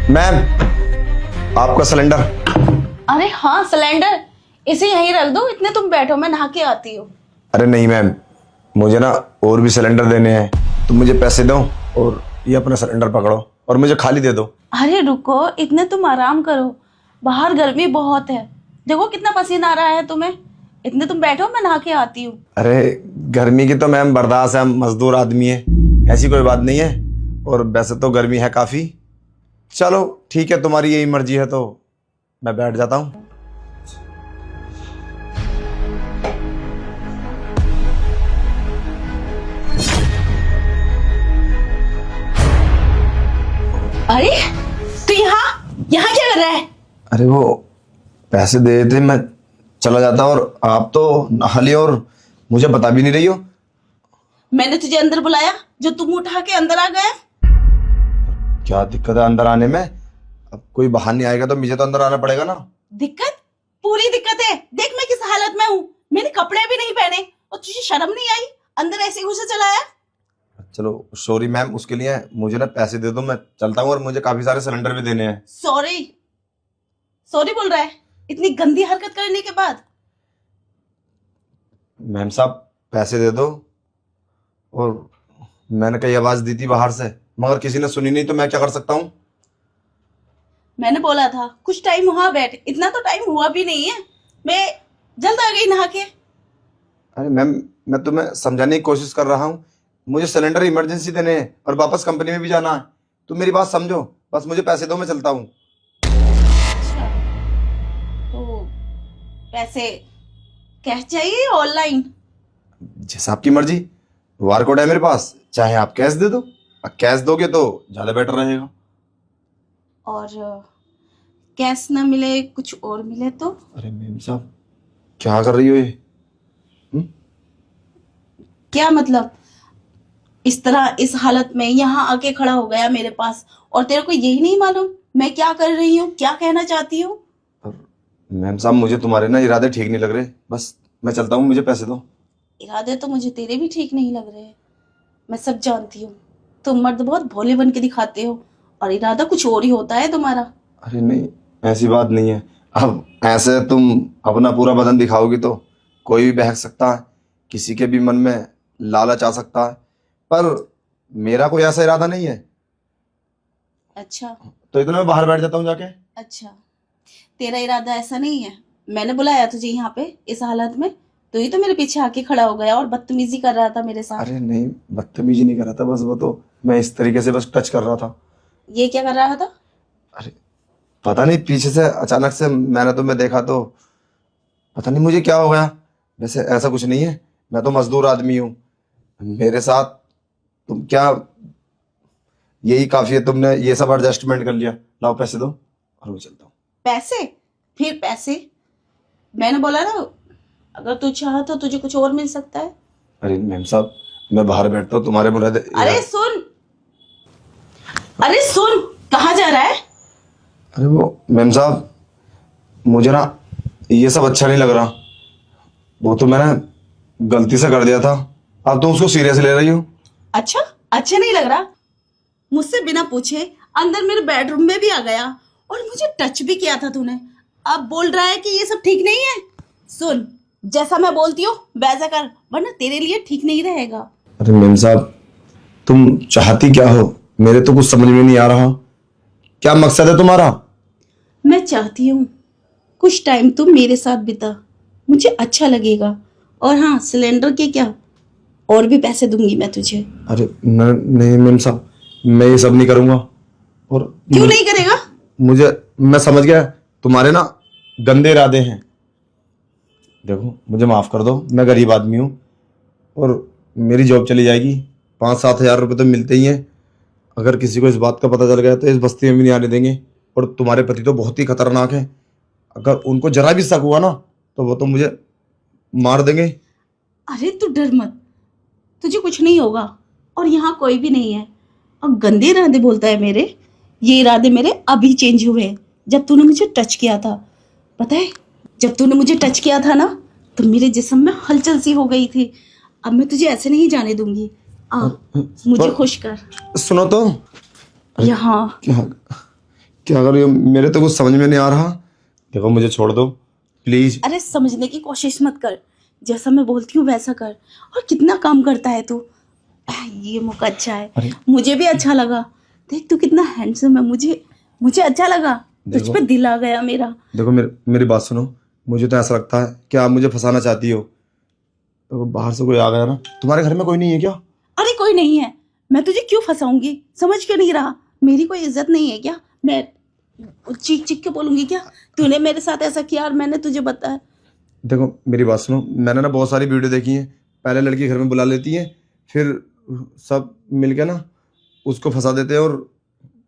Ma'am, आपका cylinder. अरे हाँ सिलेंडर, इसे यहीं रख दो, इतने तुम बैठो, मैं नहा के आती हूँ। अरे नहीं मैम, मुझे ना और भी सिलेंडर देने हैं। तुम मुझे पैसे दो और ये अपना सिलेंडर पकड़ो और मुझे खाली दे दो। अरे रुको, इतने तुम आराम करो, बाहर गर्मी बहुत है, देखो कितना पसीना आ रहा है तुम्हें। इतने तुम बैठो, मैं नहा के आती हूँ। अरे गर्मी की तो मैम बर्दाश्त है, हम मजदूर आदमी है, ऐसी कोई बात नहीं है। और वैसे तो गर्मी है काफी। चलो ठीक है, तुम्हारी यही मर्जी है तो मैं बैठ जाता हूँ। अरे तू यहाँ यहाँ क्या कर रहा है? अरे वो पैसे दे थे, मैं चला जाता और आप तो नहा लियो और मुझे बता भी नहीं रही हो। मैंने तुझे अंदर बुलाया, जो तुम उठा के अंदर आ गया। क्या दिक्कत है अंदर आने में? अब कोई बाहर नहीं आएगा तो मुझे तो अंदर आना पड़ेगा ना। दिक्कत? पूरी दिक्कत है। देख मैं किस हालत में हूँ, मैंने कपड़े भी नहीं पहने और तुझे शर्म नहीं आई अंदर ऐसे घुसे चला आया? चलो सॉरी मैम, उसके लिए मुझे ना पैसे दे दो, मैं चलता हूँ और मुझे काफी सारे सिलेंडर भी देने हैं। सॉरी सॉरी बोल रहा है इतनी गंदी हरकत करने के बाद? मैम साहब पैसे दे दो। और मैंने कई आवाज दी थी बाहर से, मगर किसी ने सुनी नहीं, तो मैं क्या कर सकता हूँ? मैंने बोला था कुछ टाइम वहां बैठ, इतना तो टाइम हुआ भी नहीं है, मैं जल्द आ गई नहा के। अरे मैम, मैं तुम्हें समझाने की कोशिश कर रहा हूँ, मुझे सिलेंडर इमरजेंसी देने हैं और वापस कंपनी में भी जाना है। तुम मेरी बात समझो, बस मुझे पैसे दो, मैं चलता हूँ। अच्छा, तो पैसे कैश चाहिए ऑनलाइन? जैसा आपकी मर्जी, QR कोड है मेरे पास, चाहे आप कैश दे दो। कैश दोगे तो ज्यादा बेटर रहेगा। और कैश ना मिले कुछ और मिले तो? अरे मैम साहब क्या कर रही हो ये? क्या मतलब? इस तरह इस हालत में यहाँ आके खड़ा हो गया मेरे पास और तेरे को यही नहीं मालूम मैं क्या कर रही हूँ, क्या कहना चाहती हूँ? मैम साहब मुझे तुम्हारे ना इरादे ठीक नहीं लग रहे, बस मैं चलता हूँ, मुझे पैसे दो। इरादे तो मुझे तेरे भी ठीक नहीं लग रहे, मैं सब जानती हूँ। तुम मर्द बहुत भोले बन के दिखाते हो और इरादा कुछ और ही होता है तुम्हारा। अरे नहीं, ऐसी बात नहीं है। अब ऐसे तुम अपना पूरा बदन दिखाओगी तो कोई भी बहक सकता है, किसी के भी मन में लालच आ सकता है, पर मेरा कोई ऐसा इरादा नहीं है। अच्छा तो इतना मैं बाहर बैठ जाता हूँ जाके। अच्छा, तेरा इरादा ऐसा नहीं है। मैंने बुलाया तुझे यहाँ पे इस हालत में, तो ही तो मेरे पीछे आके खड़ा हो गया और बदतमीजी कर रहा था मेरे साथ। अरे नहीं, बदतमीजी नहीं कर रहा था, बस वो तो मैं इस तरीके से बस टच कर रहा था। ये क्या कर रहा था? अरे पता नहीं, पीछे से अचानक से मैंने तुम्हें देखा तो पता नहीं मुझे क्या हो गया। वैसे ऐसा कुछ नहीं है, मैं तो मजदूर आदमी हूँ, मेरे साथ तुम क्या, यही काफी है, तुमने ये सब एडजस्टमेंट कर लिया। लाओ पैसे दो और मैं चलता हूँ। पैसे? फिर पैसे? मैंने बोला ना अगर तू चाह तो तुझे कुछ और मिल सकता है। अरे मैम साहब मैं बाहर बैठता हूँ, तुम्हारे मुरादे। अरे सुन, अरे सुन, कहाँ जा रहा है? अरे वो मैम साहब मुझे ना ये सब अच्छा नहीं लग रहा, वो तो मैंने गलती से कर दिया था, अब तो उसको सीरियस ले रही हो। अच्छा अच्छा नहीं लग रहा? मुझसे बिना पूछे अंदर मेरे बेडरूम में भी आ गया और मुझे टच भी किया था तूने, अब बोल रहा है कि ये सब ठीक नहीं है? सुन, जैसा मैं बोलती हूँ वैसा कर, वरना तेरे लिए ठीक नहीं रहेगा। अरे मैम साहब तुम चाहती क्या हो, मेरे तो कुछ समझ में नहीं आ रहा, क्या मकसद है तुम्हारा? मैं चाहती हूँ कुछ टाइम तुम मेरे साथ बिता, मुझे अच्छा लगेगा। और हाँ, सिलेंडर के क्या, और भी पैसे दूंगी मैं तुझे। अरे नहीं मैम साहब, मैं ये सब नहीं करूंगा। और क्यों नहीं करेगा? मैं समझ गया तुम्हारे ना गंदे इरादे हैं। देखो मुझे माफ कर दो, मैं गरीब आदमी हूँ और मेरी जॉब चली जाएगी, 5-7 हजार रुपये तो मिलते ही हैं। अगर किसी को इस बात का पता चल गया तो इस बस्ती में भी नहीं आने देंगे। और तुम्हारे पति तो बहुत ही खतरनाक हैं, अगर उनको जरा भी शक हुआ ना तो वो तो मुझे मार देंगे। अरे तू डर मत, तुझे कुछ नहीं होगा और यहाँ कोई भी नहीं है। और गंदे इरादे बोलता है मेरे, ये इरादे मेरे अभी चेंज हुए हैं जब तूने मुझे टच किया था। पता है जब तूने मुझे टच किया था ना तो मेरे जिस्म में हलचल सी हो गई थी। अब मैं तुझे ऐसे नहीं जाने दूंगी, आ, मुझे खुश कर। सुनो तो, यहाँ क्या क्या कर रही हो? मेरे तो कुछ समझ में नहीं आ रहा। देखो मुझे छोड़ दो प्लीज। अरे समझने की कोशिश मत कर, जैसा मैं बोलती हूँ वैसा कर। और कितना काम करता है तू। ये मौका अच्छा अरे। है, मुझे भी अच्छा लगा। देख तू कितना हैंडसम है, मुझे अच्छा लगा। तुझ देखो। पे दिल आ गया मेरा। देखो मेरी बात सुनो। मुझे तो ऐसा लगता है कि आप मुझे फंसाना चाहती हो। तो बाहर से कोई आ गया ना। तुम्हारे घर में कोई नहीं है क्या? अरे कोई नहीं है, मैं तुझे क्यों फंसाऊंगी? समझ क्यों नहीं रहा? मेरी कोई इज्जत नहीं है क्या? मैं चीख चीख के बोलूंगी क्या तूने मेरे साथ ऐसा किया और मैंने तुझे बताया? देखो मेरी बात सुनो। मैंने ना बहुत सारी वीडियो देखी हैं। पहले लड़की घर में बुला लेती है, फिर सब मिलके ना उसको फंसा देते हैं और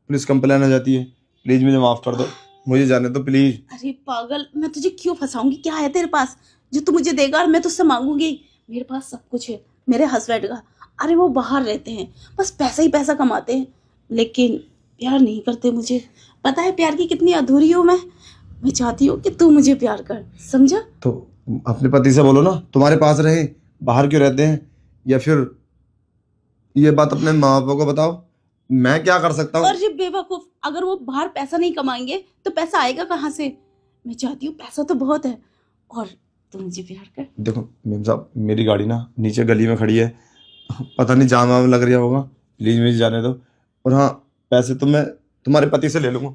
पुलिस कंप्लेन आ जाती है। प्लीज मुझे माफ कर दो, मुझे जाने दो प्लीज। अरे पागल, मैं तुझे क्यों फंसाऊंगी? क्या है तेरे पास जो तू मुझे देगा और मैं तुझसे मांगूंगी? मेरे पास सब कुछ है, मेरे हस्बैंड का। अरे वो बाहर रहते हैं, बस पैसा ही पैसा कमाते हैं, लेकिन प्यार नहीं करते मुझे। पता है प्यार की कितनी अधूरी हूँ मैं चाहती हूँ कि तू मुझे प्यार कर, समझा? तो अपने पति से बोलो ना तुम्हारे पास रहे, बाहर क्यों रहते हैं। या फिर ये बात अपने माँ बाप को बताओ। मैं क्या कर सकता हूँ? और ये बेवकूफ, अगर वो बाहर पैसा नहीं कमाएंगे तो पैसा आएगा कहाँ से? मैं चाहती हूँ, पैसा तो बहुत है, और तू मुझे प्यार कर। देखो मेम साहब, मेरी गाड़ी ना नीचे गली में खड़ी है। पता नहीं जाम वाम लग रहा होगा। प्लीज मुझे जाने दो। और हाँ, पैसे तो मैं तुम्हारे पति से ले लूंगा।